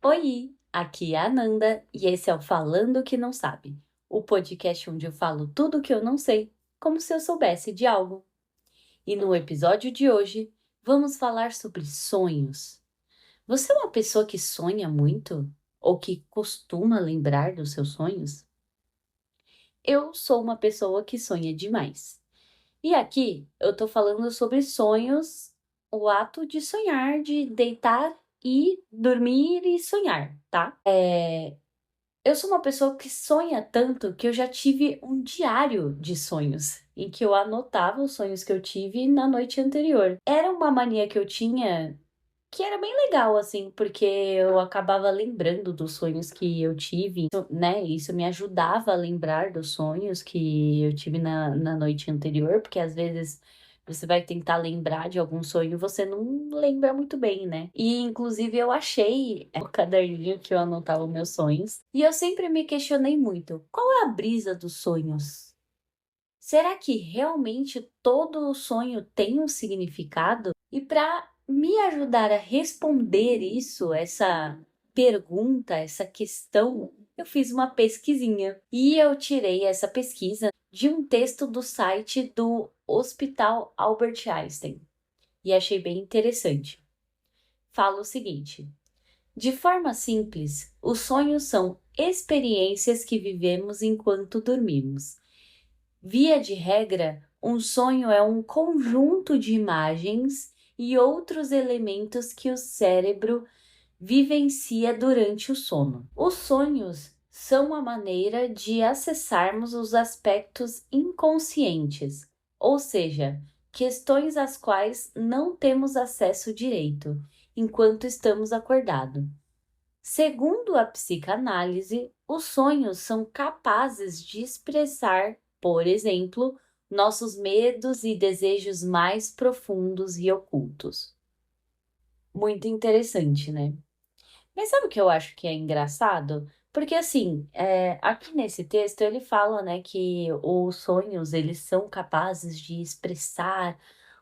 Oi, aqui é a Ananda e esse é o Falando que Não Sabe, o podcast onde eu falo tudo o que eu não sei, como se eu soubesse de algo. E no episódio de hoje, vamos falar sobre sonhos. Você é uma pessoa que sonha muito? Ou que costuma lembrar dos seus sonhos? Eu sou uma pessoa que sonha demais. E aqui eu tô falando sobre sonhos, o ato de sonhar, de deitar e dormir e sonhar, tá? Eu sou uma pessoa que sonha tanto que eu já tive um diário de sonhos, em que eu anotava os sonhos que eu tive na noite anterior. Era uma mania que eu tinha que era bem legal, assim, porque eu acabava lembrando dos sonhos que eu tive, né? Isso me ajudava a lembrar dos sonhos que eu tive na noite anterior, porque às vezes você vai tentar lembrar de algum sonho e você não lembra muito bem, né? E inclusive eu achei o caderninho que eu anotava meus sonhos, e eu sempre me questionei muito: qual é a brisa dos sonhos? Será que realmente todo sonho tem um significado? E para me ajudar a responder isso, essa pergunta, essa questão, eu fiz uma pesquisinha. E eu tirei essa pesquisa de um texto do site do Hospital Albert Einstein. E achei bem interessante. Fala o seguinte: de forma simples, os sonhos são experiências que vivemos enquanto dormimos. Via de regra, um sonho é um conjunto de imagens e outros elementos que o cérebro vivencia durante o sono. Os sonhos são a maneira de acessarmos os aspectos inconscientes, ou seja, questões às quais não temos acesso direito enquanto estamos acordados. Segundo a psicanálise, os sonhos são capazes de expressar, por exemplo, nossos medos e desejos mais profundos e ocultos. Muito interessante, né? Mas sabe o que eu acho que é engraçado? Porque assim, aqui nesse texto ele fala, né, que os sonhos eles são capazes de expressar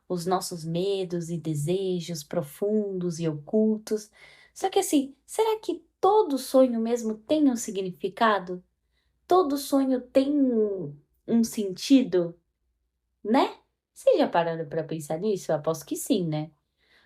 os nossos medos e desejos profundos e ocultos. Só que assim, será que todo sonho mesmo tem um significado? Todo sonho tem um sentido, né? Vocês já pararam para pensar nisso? Eu aposto que sim, né?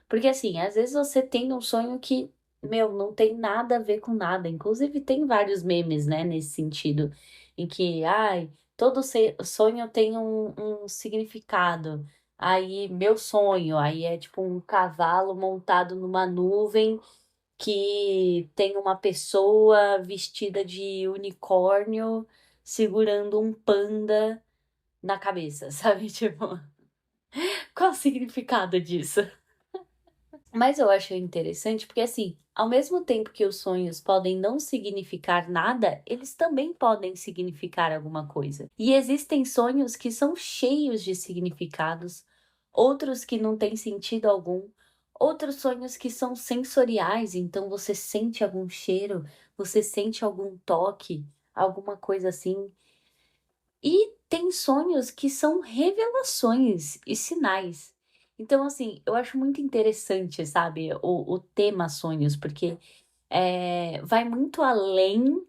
Porque assim, às vezes você tem um sonho que, meu, não tem nada a ver com nada. Inclusive, tem vários memes, né, nesse sentido, em que, ai, todo sonho tem um significado. Aí, meu sonho, aí é tipo um cavalo montado numa nuvem que tem uma pessoa vestida de unicórnio segurando um panda na cabeça, sabe? Tipo, qual o significado disso? Mas eu acho interessante porque, assim, ao mesmo tempo que os sonhos podem não significar nada, eles também podem significar alguma coisa. E existem sonhos que são cheios de significados, outros que não têm sentido algum, outros sonhos que são sensoriais, então você sente algum cheiro, você sente algum toque, alguma coisa assim. E tem sonhos que são revelações e sinais. Então, assim, eu acho muito interessante, sabe, o tema sonhos, porque vai muito além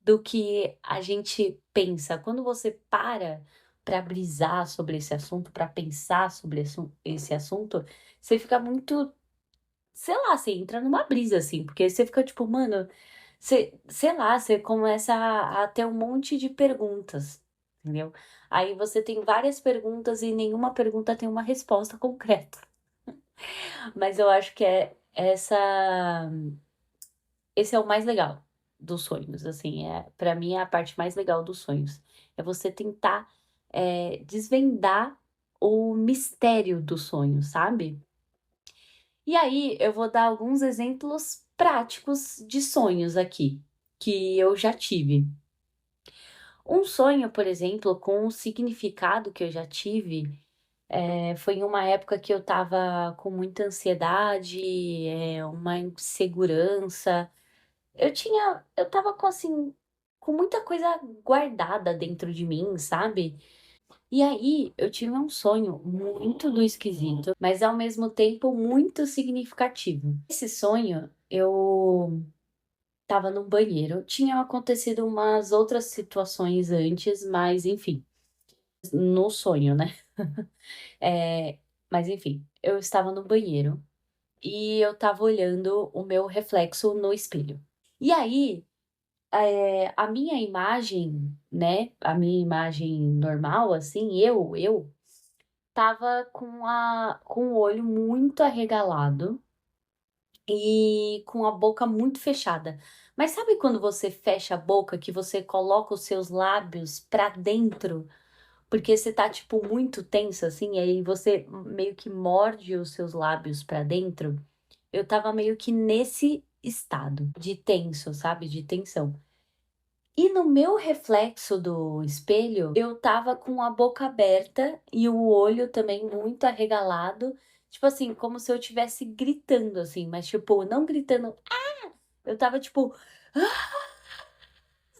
do que a gente pensa. Quando você para brisar sobre esse assunto, para pensar sobre esse assunto, você fica muito, sei lá, você entra numa brisa, assim, porque você fica tipo, mano, sei lá, você começa a ter um monte de perguntas, entendeu? Aí você tem várias perguntas e nenhuma pergunta tem uma resposta concreta. Mas eu acho que esse é o mais legal dos sonhos, assim, para mim é a parte mais legal dos sonhos. É você tentar desvendar o mistério do sonho, sabe? E aí eu vou dar alguns exemplos práticos de sonhos aqui, que eu já tive. Um sonho, por exemplo, com um significado que eu já tive, foi em uma época que eu tava com muita ansiedade, uma insegurança. Eu tava com assim, com muita coisa guardada dentro de mim, sabe? E aí eu tive um sonho muito do esquisito, mas ao mesmo tempo muito significativo. Esse sonho, eu estava no banheiro. Tinham acontecido umas outras situações antes, mas enfim, no sonho, né? É, mas enfim, eu estava no banheiro e eu estava olhando o meu reflexo no espelho. E aí, a minha imagem, né? A minha imagem normal, assim, eu tava com o olho muito arregalado e com a boca muito fechada. Mas sabe quando você fecha a boca, que você coloca os seus lábios pra dentro? Porque você tá, tipo, muito tenso, assim, e aí você meio que morde os seus lábios pra dentro. Eu tava meio que nesse estado de tenso, sabe? De tensão. E no meu reflexo do espelho, eu tava com a boca aberta e o olho também muito arregalado. Tipo assim, como se eu estivesse gritando, assim, mas tipo, não gritando. Eu tava tipo,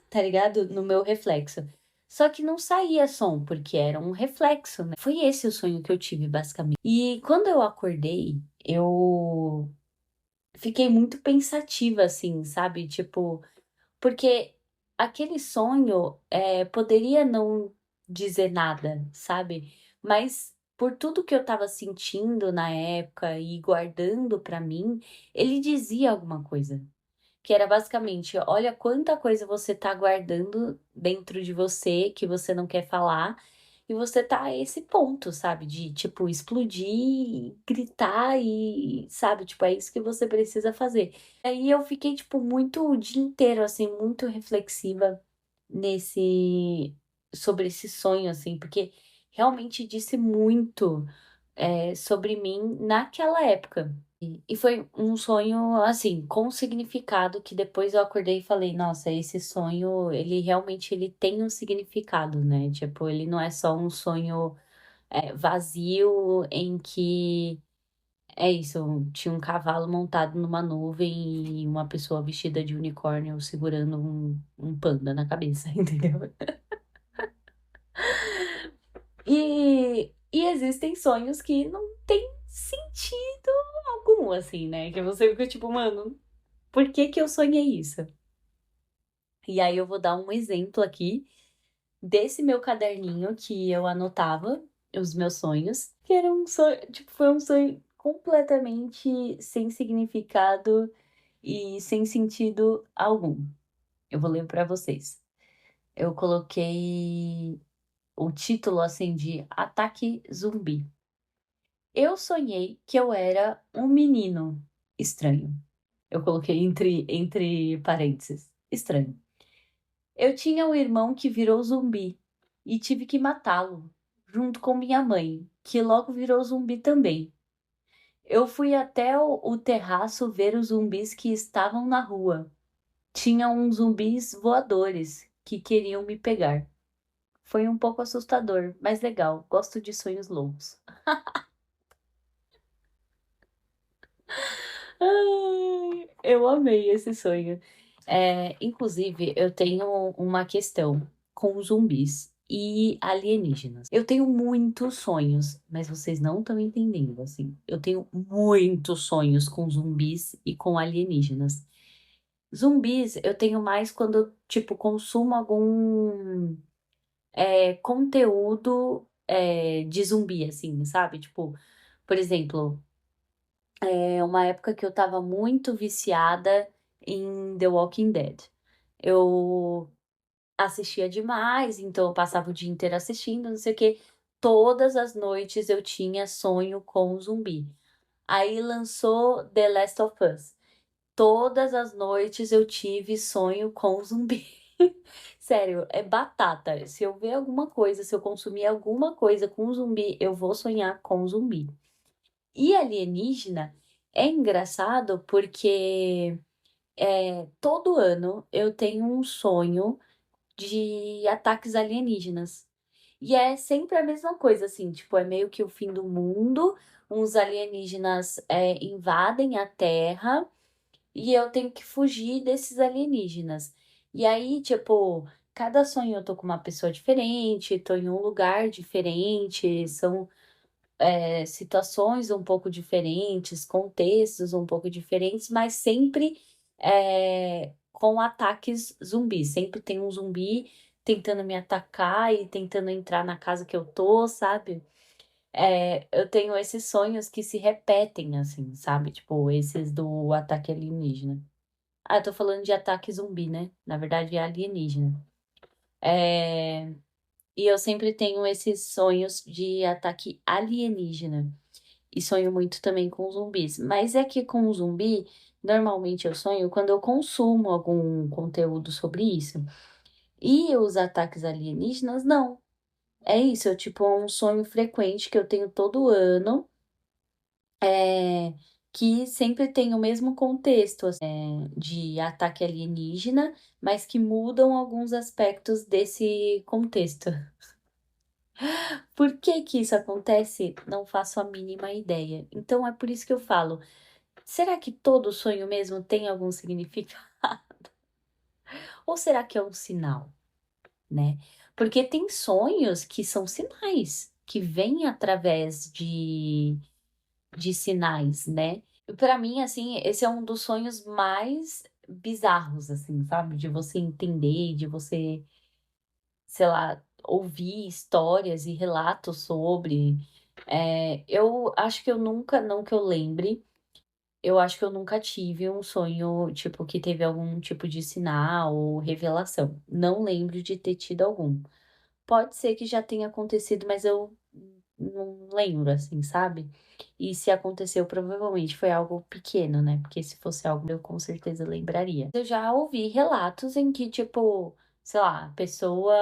tá ligado? No meu reflexo. Só que não saía som, porque era um reflexo, né? Foi esse o sonho que eu tive, basicamente. E quando eu acordei, eu fiquei muito pensativa, assim, sabe? Tipo, porque aquele sonho poderia não dizer nada, sabe? Mas por tudo que eu tava sentindo na época e guardando pra mim, ele dizia alguma coisa. Que era basicamente, olha quanta coisa você tá guardando dentro de você que você não quer falar. E você tá a esse ponto, sabe? De, tipo, explodir, gritar e, sabe? Tipo, é isso que você precisa fazer. Aí eu fiquei, tipo, muito o dia inteiro, assim, muito reflexiva nesse... sobre esse sonho, assim, porque realmente disse muito sobre mim naquela época. E foi um sonho, assim, com significado, que depois eu acordei e falei, nossa, esse sonho, ele realmente ele tem um significado, né? Tipo, ele não é só um sonho vazio em que é isso, tinha um cavalo montado numa nuvem e uma pessoa vestida de unicórnio segurando um panda na cabeça, entendeu? E existem sonhos que não tem sentido algum, assim, né? Que você fica tipo, mano, por que que eu sonhei isso? E aí eu vou dar um exemplo aqui desse meu caderninho que eu anotava os meus sonhos, que era um sonho, tipo, foi um sonho completamente sem significado e sem sentido algum. Eu vou ler para vocês. Eu coloquei o título assim de Ataque Zumbi. Eu sonhei que eu era um menino estranho. Eu coloquei entre parênteses. Estranho. Eu tinha um irmão que virou zumbi e tive que matá-lo, junto com minha mãe, que logo virou zumbi também. Eu fui até o terraço ver os zumbis que estavam na rua. Tinha uns zumbis voadores que queriam me pegar. Foi um pouco assustador, mas legal. Gosto de sonhos longos. Ai, eu amei esse sonho. Inclusive, eu tenho uma questão com zumbis e alienígenas. Eu tenho muitos sonhos, mas vocês não estão entendendo, assim. Eu tenho muitos sonhos com zumbis e com alienígenas. Zumbis, eu tenho mais quando eu, tipo, consumo algum conteúdo de zumbi, assim, sabe? Tipo, por exemplo, uma época que eu tava muito viciada em The Walking Dead. Eu assistia demais, então eu passava o dia inteiro assistindo, não sei o quê. Todas as noites eu tinha sonho com zumbi. Aí lançou The Last of Us. Todas as noites eu tive sonho com zumbi. Sério, é batata. Se eu ver alguma coisa, se eu consumir alguma coisa com zumbi, eu vou sonhar com zumbi. E alienígena é engraçado porque todo ano eu tenho um sonho de ataques alienígenas. E é sempre a mesma coisa, assim, tipo, é meio que o fim do mundo, uns alienígenas invadem a Terra e eu tenho que fugir desses alienígenas. E aí, tipo, cada sonho eu tô com uma pessoa diferente, tô em um lugar diferente, são situações um pouco diferentes, contextos um pouco diferentes, mas sempre com ataques zumbis. Sempre tem um zumbi tentando me atacar e tentando entrar na casa que eu tô, sabe? Eu tenho esses sonhos que se repetem, assim, sabe? Tipo, esses do ataque alienígena. Ah, eu tô falando de ataque zumbi, né? Na verdade, é alienígena. É, E eu sempre tenho esses sonhos de ataque alienígena. E sonho muito também com zumbis. Mas é que com zumbi, normalmente eu sonho quando eu consumo algum conteúdo sobre isso. E os ataques alienígenas, não. É isso, tipo, é um sonho frequente que eu tenho todo ano, é, que sempre tem o mesmo contexto, assim, de ataque alienígena, mas que mudam alguns aspectos desse contexto. Por que que isso acontece? Não faço a mínima ideia. Então é por isso que eu falo, será que todo sonho mesmo tem algum significado? Ou será que é um sinal, né? Porque tem sonhos que são sinais, que vêm através de sinais, né? Para mim, assim, esse é um dos sonhos mais bizarros, assim, sabe? De você entender, de você, sei lá, ouvir histórias e relatos sobre. Eu acho que eu nunca, não que eu lembre, eu acho que eu nunca tive um sonho, tipo, que teve algum tipo de sinal ou revelação. Não lembro de ter tido algum. Pode ser que já tenha acontecido, mas eu não lembro, assim, sabe? E se aconteceu, provavelmente foi algo pequeno, né? Porque se fosse algo, eu com certeza lembraria. Eu já ouvi relatos em que, tipo, sei lá, a pessoa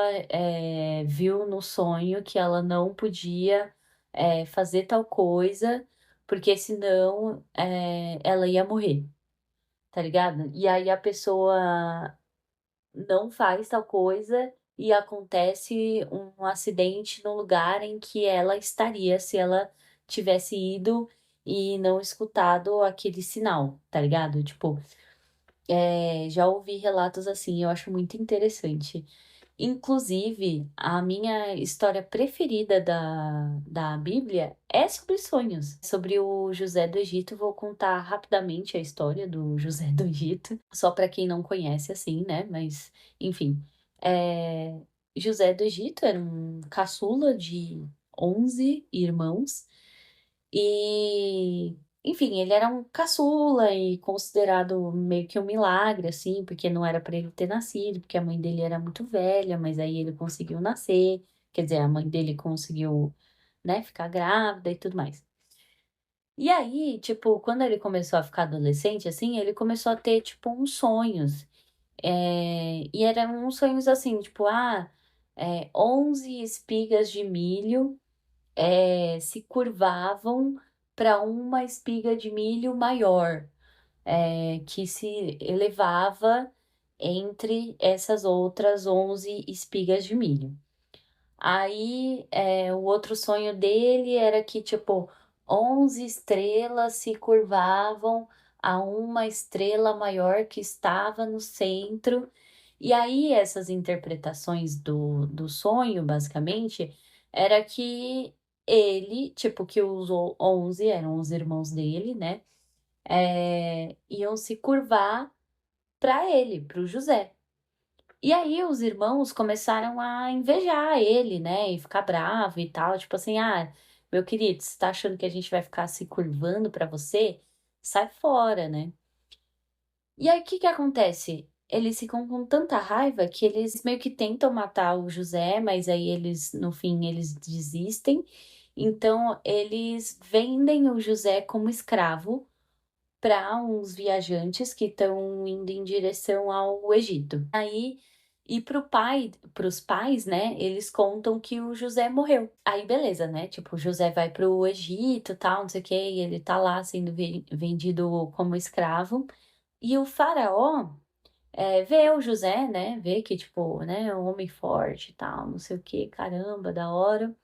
viu no sonho que ela não podia fazer tal coisa, porque senão ela ia morrer, tá ligado? E aí a pessoa não faz tal coisa e acontece um acidente no lugar em que ela estaria se ela tivesse ido e não escutado aquele sinal, tá ligado? Tipo, já ouvi relatos assim, eu acho muito interessante. Inclusive, a minha história preferida da Bíblia é sobre sonhos. Sobre o José do Egito, vou contar rapidamente a história do José do Egito, só para quem não conhece assim, né? Mas, enfim. É, José do Egito era um caçula de 11 irmãos e, enfim, ele era um caçula e considerado meio que um milagre, assim, porque não era para ele ter nascido, porque a mãe dele era muito velha, mas aí ele conseguiu nascer. Quer dizer, a mãe dele conseguiu, né, ficar grávida e tudo mais. E aí, tipo, quando ele começou a ficar adolescente, assim, ele começou a ter, tipo, uns sonhos. E eram uns sonhos assim, tipo, 11 espigas de milho se curvavam para uma espiga de milho maior, que se elevava entre essas outras 11 espigas de milho. Aí, o outro sonho dele era que, tipo, 11 estrelas se curvavam a uma estrela maior que estava no centro. E aí, essas interpretações do sonho, basicamente, era que ele, tipo, que os 11 eram os irmãos dele, né? Iam se curvar para ele, para o José. E aí os irmãos começaram a invejar ele, né? E ficar bravo e tal. Tipo assim, meu querido, você tá achando que a gente vai ficar se curvando pra você? Sai fora, né? E aí o que que acontece? Eles ficam com tanta raiva que eles meio que tentam matar o José, mas aí eles, no fim, eles desistem. Então eles vendem o José como escravo para uns viajantes que estão indo em direção ao Egito. Aí, e para os pais, né, eles contam que o José morreu. Aí, beleza, né? Tipo, o José vai pro Egito, tal, não sei o quê, e ele tá lá sendo vendido como escravo. E o faraó vê o José, né? Vê que, tipo, né, é um homem forte e tal, não sei o quê, caramba, da hora.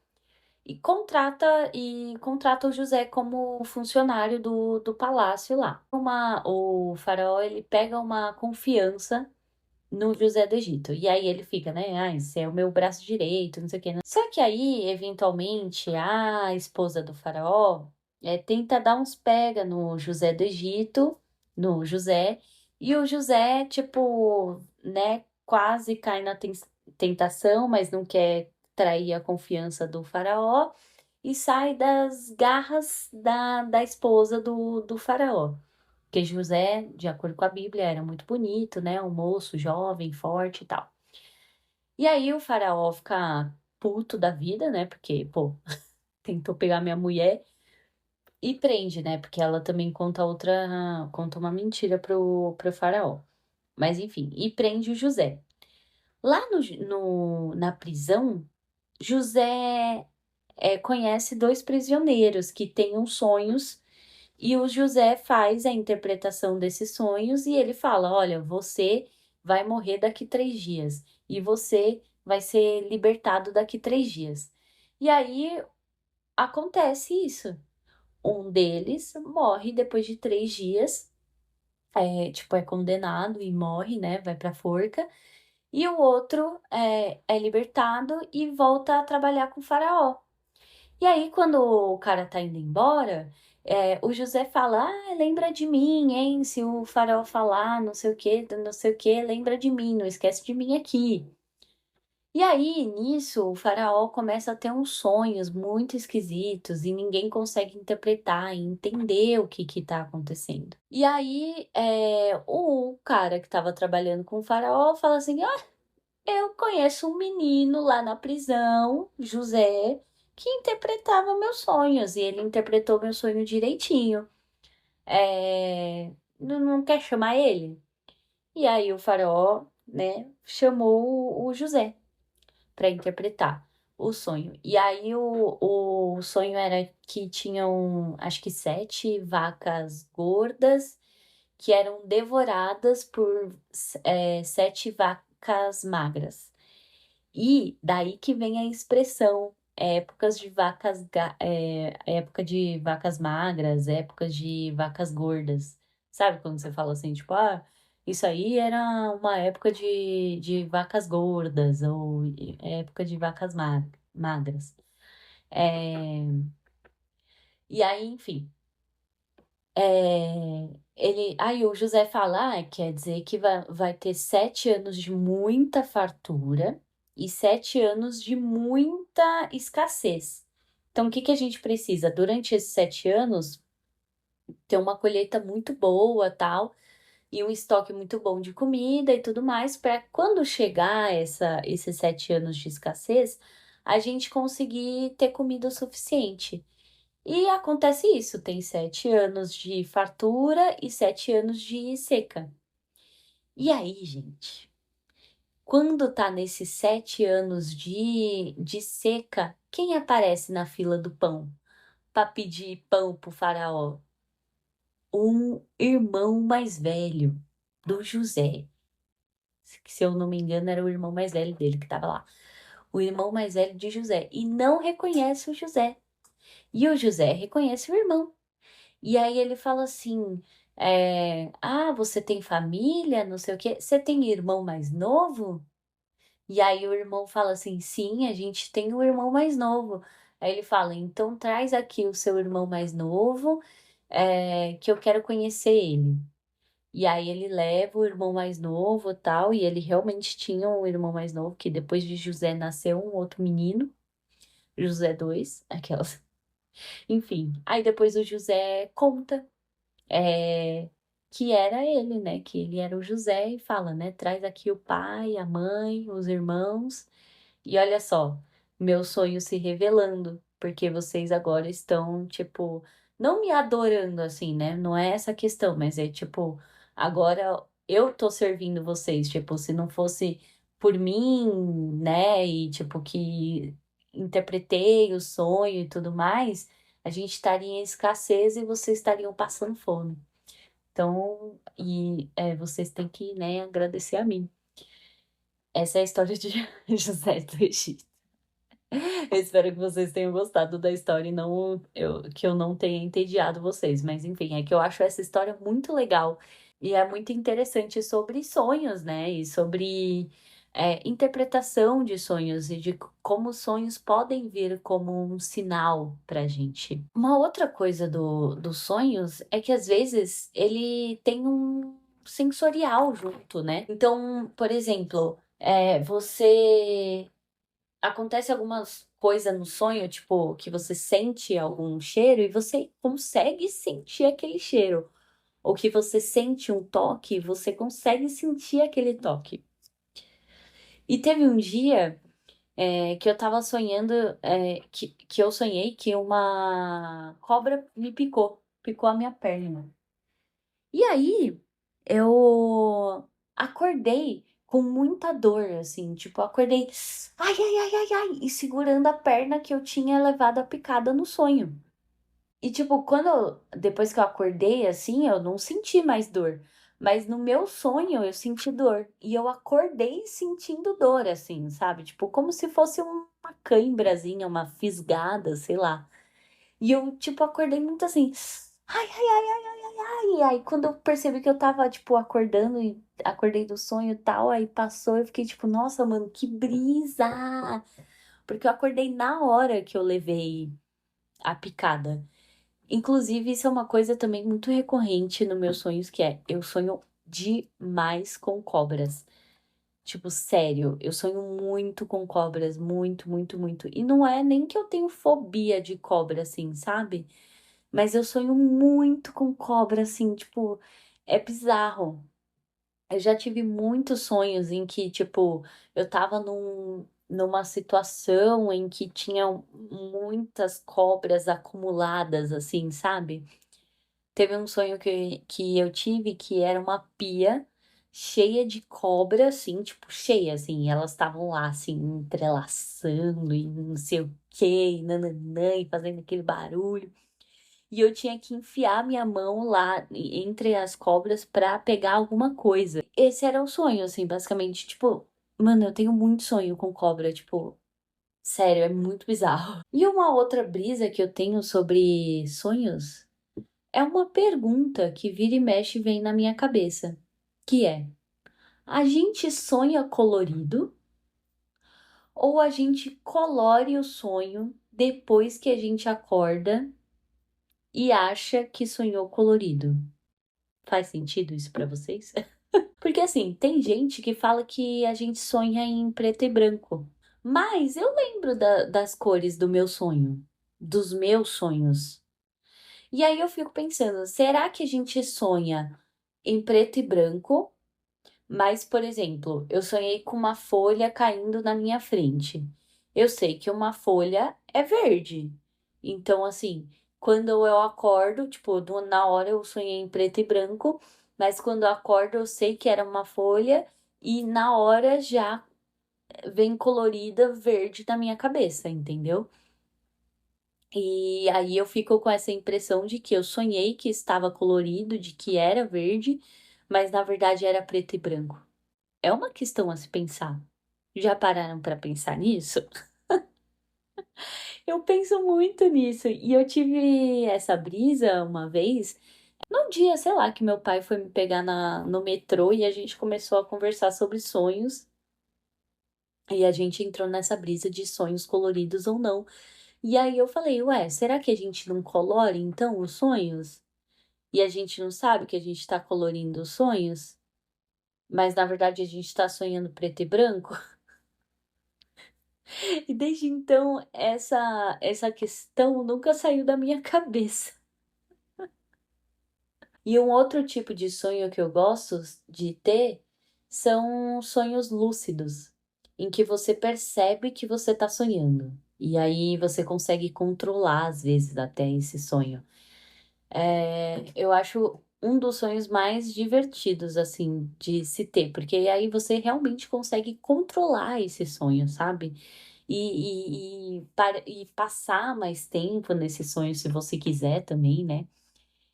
E contrata o José como funcionário do palácio lá. O faraó, ele pega uma confiança no José do Egito. E aí ele fica, né? Esse é o meu braço direito, não sei o quê. Só que aí, eventualmente, a esposa do faraó tenta dar uns pega no José do Egito, no José, E o José, tipo, né, quase cai na tentação, mas não quer trair a confiança do faraó e sai das garras da esposa do faraó. Porque José, de acordo com a Bíblia, era muito bonito, né? Um moço jovem, forte e tal. E aí o faraó fica puto da vida, né? Porque, pô, tentou pegar minha mulher e prende, né? Porque ela também conta uma mentira pro faraó. Mas enfim, e prende o José. Lá na prisão, José conhece dois prisioneiros que têm uns sonhos e o José faz a interpretação desses sonhos e ele fala: Olha, você vai morrer daqui 3 dias e você vai ser libertado daqui 3 dias. E aí acontece isso. Um deles morre depois de 3 dias, tipo, é condenado e morre, né? Vai pra forca. E o outro é libertado e volta a trabalhar com o faraó. E aí, quando o cara tá indo embora, o José fala: Ah, lembra de mim, hein? Se o faraó falar não sei o que, não sei o que, lembra de mim, não esquece de mim aqui. E aí, nisso, o faraó começa a ter uns sonhos muito esquisitos e ninguém consegue interpretar e entender o que tá acontecendo. E aí, o cara que estava trabalhando com o faraó fala assim: eu conheço um menino lá na prisão, José, que interpretava meus sonhos e ele interpretou meu sonho direitinho. Não quer chamar ele? E aí o faraó, né, chamou o José para interpretar o sonho. E aí o sonho era que tinham, acho que 7 vacas gordas que eram devoradas por 7 vacas magras. E daí que vem a expressão época de vacas magras, épocas de vacas gordas. Sabe quando você fala assim, tipo, isso aí era uma época de vacas gordas, ou época de vacas magras. É, e aí, enfim. Aí o José fala, quer dizer que vai ter 7 anos de muita fartura e 7 anos de muita escassez. Então, o que que a gente precisa? Durante esses 7 anos, ter uma colheita muito boa, tal, e um estoque muito bom de comida e tudo mais, para quando chegar esses 7 anos de escassez, a gente conseguir ter comida o suficiente. E acontece isso, tem 7 anos de fartura e 7 anos de seca. E aí, gente, quando tá nesses 7 anos de seca, quem aparece na fila do pão para pedir pão pro faraó? Um irmão mais velho do José. Que, se eu não me engano, era o irmão mais velho dele que tava lá. O irmão mais velho de José. E não reconhece o José. E o José reconhece o irmão. E aí ele fala assim: você tem família, não sei o quê, você tem irmão mais novo? E aí o irmão fala assim: sim, a gente tem um irmão mais novo. Aí ele fala: então traz aqui o seu irmão mais novo, que eu quero conhecer ele. E aí ele leva o irmão mais novo e tal, e ele realmente tinha um irmão mais novo, que depois de José nasceu um outro menino, José dois, aquelas. Enfim, aí depois o José conta é, que era ele, né? Que ele era o José e fala, né? Traz aqui o pai, a mãe, os irmãos. E olha só, meu sonho se revelando, porque vocês agora estão, tipo, não me adorando assim, né? Não é essa a questão, mas é tipo, agora eu tô servindo vocês, tipo, se não fosse por mim, né? E tipo, que interpretei o sonho e tudo mais, a gente estaria em escassez e vocês estariam passando fome. Então, vocês têm que, né, agradecer a mim. Essa é a história de José do Egito. Eu espero que vocês tenham gostado da história e que eu não tenha entediado vocês. Mas enfim, é que eu acho essa história muito legal e é muito interessante sobre sonhos, né? E sobre interpretação de sonhos e de como os sonhos podem vir como um sinal pra gente. Uma outra coisa dos sonhos é que às vezes ele tem um sensorial junto, né? Então, por exemplo, você acontece algumas coisas no sonho, tipo, que você sente algum cheiro e você consegue sentir aquele cheiro. Ou que você sente um toque, você consegue sentir aquele toque. E teve um dia que eu tava sonhando, que eu sonhei que uma cobra me picou a minha perna. E aí eu acordei com muita dor, assim, tipo, eu acordei, ai, ai, ai, ai, ai, e segurando a perna que eu tinha levado a picada no sonho. E, tipo, depois que eu acordei, assim, eu não senti mais dor. Mas no meu sonho eu senti dor. E eu acordei sentindo dor, assim, sabe? Tipo, como se fosse uma cãibrazinha, uma fisgada, sei lá. E eu, tipo, acordei muito assim. Ai, ai, ai, ai, ai, ai, ai. E aí, quando eu percebi que eu tava, tipo, acordando e acordei do sonho e tal, aí passou, eu fiquei tipo, nossa, mano, que brisa! Porque eu acordei na hora que eu levei a picada. Inclusive, isso é uma coisa também muito recorrente nos meus sonhos, que é eu sonho demais com cobras. Tipo, sério, eu sonho muito com cobras, muito, muito, muito. E não é nem que eu tenho fobia de cobra, assim, sabe? Mas eu sonho muito com cobra, assim, tipo, é bizarro. Eu já tive muitos sonhos em que, tipo, eu tava numa situação em que tinha muitas cobras acumuladas, assim, sabe? Teve um sonho que eu tive que era uma pia cheia de cobra, assim, tipo, cheia, assim, e elas estavam lá, assim, entrelaçando e não sei o quê, e nananã, e fazendo aquele barulho. E eu tinha que enfiar minha mão lá entre as cobras pra pegar alguma coisa. Esse era o sonho, assim, basicamente. Tipo, mano, eu tenho muito sonho com cobra, tipo, sério, é muito bizarro. E uma outra brisa que eu tenho sobre sonhos é uma pergunta que vira e mexe e vem na minha cabeça, que é: a gente sonha colorido ou a gente colore o sonho depois que a gente acorda e acha que sonhou colorido? Faz sentido isso pra vocês? Porque assim, tem gente que fala que a gente sonha em preto e branco. Mas eu lembro das cores do meu sonho, dos meus sonhos. E aí eu fico pensando, será que a gente sonha em preto e branco? Mas, por exemplo, eu sonhei com uma folha caindo na minha frente. Eu sei que uma folha é verde. Então, assim, quando eu acordo, tipo, na hora eu sonhei em preto e branco, mas quando eu acordo eu sei que era uma folha e na hora já vem colorida verde na minha cabeça, entendeu? E aí eu fico com essa impressão de que eu sonhei que estava colorido, de que era verde, mas na verdade era preto e branco. É uma questão a se pensar. Já pararam para pensar nisso? Eu penso muito nisso. E eu tive essa brisa uma vez, num dia, sei lá, que meu pai foi me pegar no metrô e a gente começou a conversar sobre sonhos. E a gente entrou nessa brisa de sonhos coloridos ou não. E aí eu falei, ué, será que a gente não colore então os sonhos? E a gente não sabe que a gente tá colorindo os sonhos? Mas na verdade a gente tá sonhando preto e branco? E desde então, essa questão nunca saiu da minha cabeça. E um outro tipo de sonho que eu gosto de ter são sonhos lúcidos, em que você percebe que você está sonhando. E aí você consegue controlar, às vezes, até esse sonho. Eu acho um dos sonhos mais divertidos, assim, de se ter, porque aí você realmente consegue controlar esse sonho, sabe? E passar mais tempo nesse sonho, se você quiser também, né?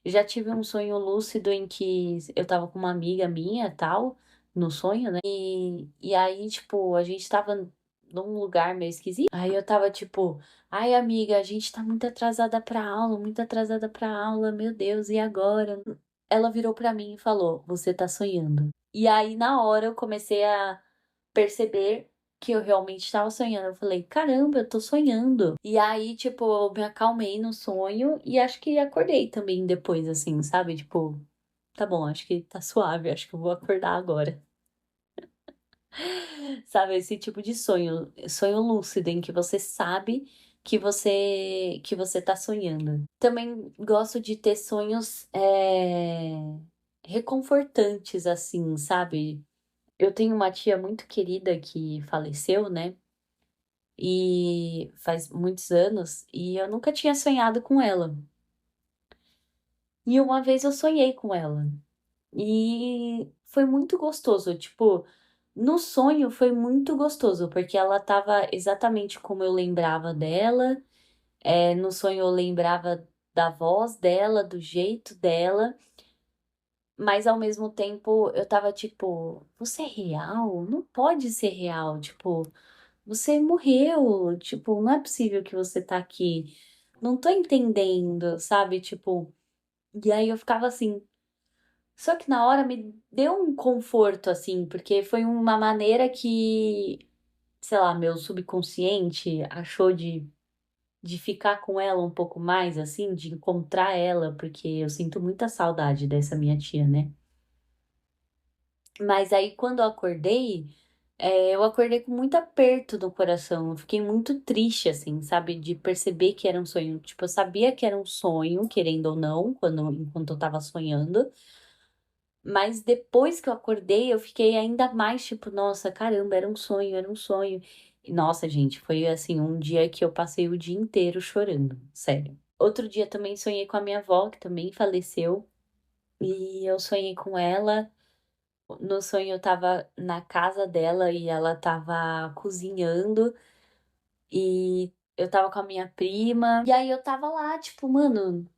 Eu já tive um sonho lúcido em que eu tava com uma amiga minha, tal, no sonho, né? E aí, tipo, a gente tava num lugar meio esquisito. Aí eu tava tipo, ai, amiga, a gente tá muito atrasada pra aula, muito atrasada pra aula, meu Deus, e agora? Ela virou pra mim e falou: Você tá sonhando. E aí, na hora, eu comecei a perceber que eu realmente estava sonhando. Eu falei: Caramba, eu tô sonhando. E aí, tipo, eu me acalmei no sonho e acho que acordei também depois, assim, sabe? Tipo. tá bom, acho que tá suave, acho que eu vou acordar agora. Sabe, esse tipo de sonho, sonho lúcido, em que você sabe que você tá sonhando. Também gosto de ter sonhos reconfortantes, assim, sabe? Eu tenho uma tia muito querida que faleceu, né? E faz muitos anos, e eu nunca tinha sonhado com ela. E uma vez eu sonhei com ela. E foi muito gostoso, tipo, no sonho foi muito gostoso, porque ela tava exatamente como eu lembrava dela. No sonho eu lembrava da voz dela, do jeito dela, mas ao mesmo tempo eu tava tipo, você é real? Não pode ser real, tipo, você morreu, tipo, não é possível que você tá aqui. Não tô entendendo, sabe? Tipo, e aí eu ficava assim. Só que na hora me deu um conforto, assim, porque foi uma maneira que, sei lá, meu subconsciente achou de ficar com ela um pouco mais, assim, de encontrar ela, porque eu sinto muita saudade dessa minha tia, né? Mas aí quando eu acordei com muito aperto no coração, eu fiquei muito triste, assim, sabe? De perceber que era um sonho. Tipo, eu sabia que era um sonho, querendo ou não, enquanto eu tava sonhando. Mas depois que eu acordei, eu fiquei ainda mais tipo, nossa, caramba, era um sonho, era um sonho. E, nossa, gente, foi assim, um dia que eu passei o dia inteiro chorando, sério. Outro dia também sonhei com a minha avó, que também faleceu, e eu sonhei com ela. No sonho eu tava na casa dela e ela tava cozinhando, e eu tava com a minha prima, e aí eu tava lá, tipo, mano.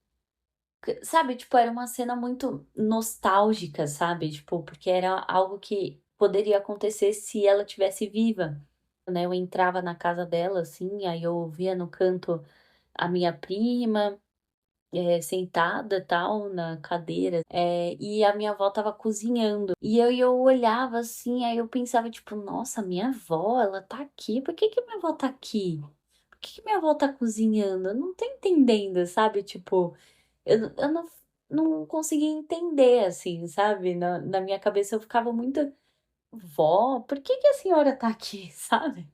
Sabe, tipo, era uma cena muito nostálgica, sabe? Tipo, porque era algo que poderia acontecer se ela tivesse viva, né? Eu entrava na casa dela, assim, aí eu via no canto a minha prima, sentada, tal, na cadeira, e a minha avó tava cozinhando. E eu olhava, assim, aí eu pensava, tipo, nossa, minha avó, ela tá aqui, por que que minha avó tá aqui? Por que que minha avó tá cozinhando? Eu não tô entendendo, sabe? Tipo. Eu não conseguia entender, assim, sabe? Na minha cabeça eu ficava muito, vó, por que que a senhora tá aqui, sabe?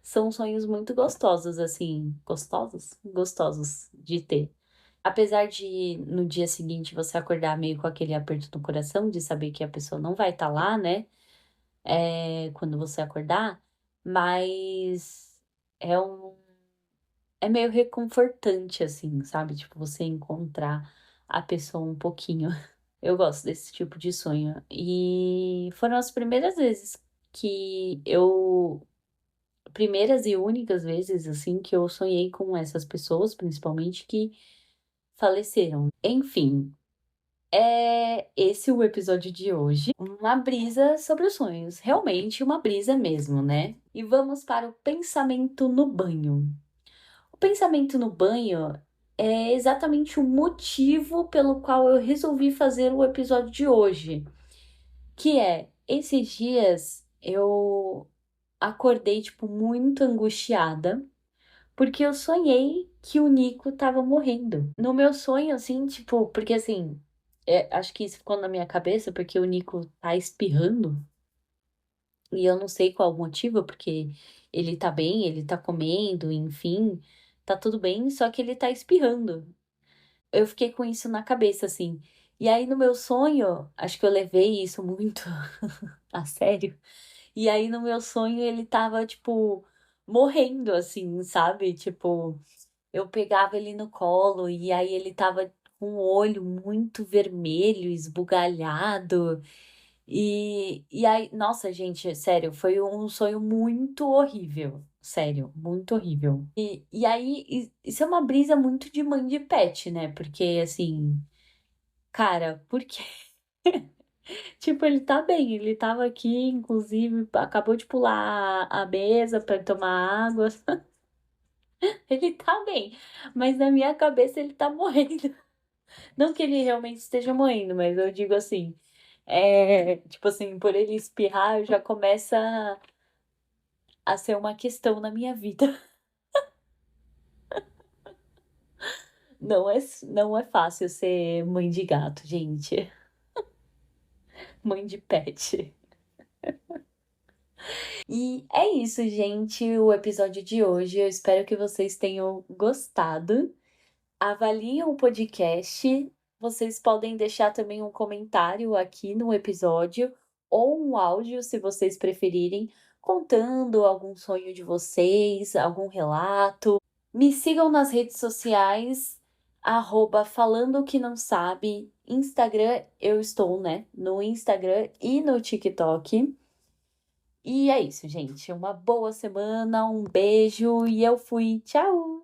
São sonhos muito gostosos, assim, gostosos? Gostosos de ter. Apesar de no dia seguinte você acordar meio com aquele aperto no coração de saber que a pessoa não vai estar lá, né? Quando você acordar, mas é um é meio reconfortante, assim, sabe? Tipo, você encontrar a pessoa um pouquinho. Eu gosto desse tipo de sonho. E foram as primeiras vezes que eu. Primeiras e únicas vezes, assim, que eu sonhei com essas pessoas, principalmente, que faleceram. Enfim, é esse o episódio de hoje. Uma brisa sobre os sonhos. Realmente uma brisa mesmo, né? E vamos para o pensamento no banho. O pensamento no banho é exatamente o motivo pelo qual eu resolvi fazer o episódio de hoje, que é, esses dias eu acordei, tipo, muito angustiada, porque eu sonhei que o Nico tava morrendo. No meu sonho, assim, tipo, porque assim, acho que isso ficou na minha cabeça, porque o Nico tá espirrando, e eu não sei qual o motivo, porque ele tá bem, ele tá comendo, enfim, tá tudo bem, só que ele tá espirrando. Eu fiquei com isso na cabeça, assim. E aí, no meu sonho, acho que eu levei isso muito a sério. E aí, no meu sonho, ele tava, tipo, morrendo, assim, sabe? Tipo, eu pegava ele no colo e aí ele tava com o olho muito vermelho, esbugalhado. E aí, nossa, gente, sério, foi um sonho muito horrível. Sério, muito horrível. E aí, isso é uma brisa muito de mãe de pet, né? Porque, assim, cara, por quê? Tipo, ele tá bem, ele tava aqui, inclusive, acabou de pular a mesa pra tomar água. Ele tá bem, mas na minha cabeça ele tá morrendo. Não que ele realmente esteja morrendo, mas eu digo assim, tipo assim, por ele espirrar, já começa a ser uma questão na minha vida. Não é fácil ser mãe de gato, gente. Mãe de pet. E é isso, gente, o episódio de hoje. Eu espero que vocês tenham gostado. Avaliem o podcast. Vocês podem deixar também um comentário aqui no episódio ou um áudio, se vocês preferirem, contando algum sonho de vocês, algum relato. Me sigam nas redes sociais, @falando que não sabe. Instagram, eu estou, né? No Instagram e no TikTok. E é isso, gente. Uma boa semana, um beijo e eu fui. Tchau!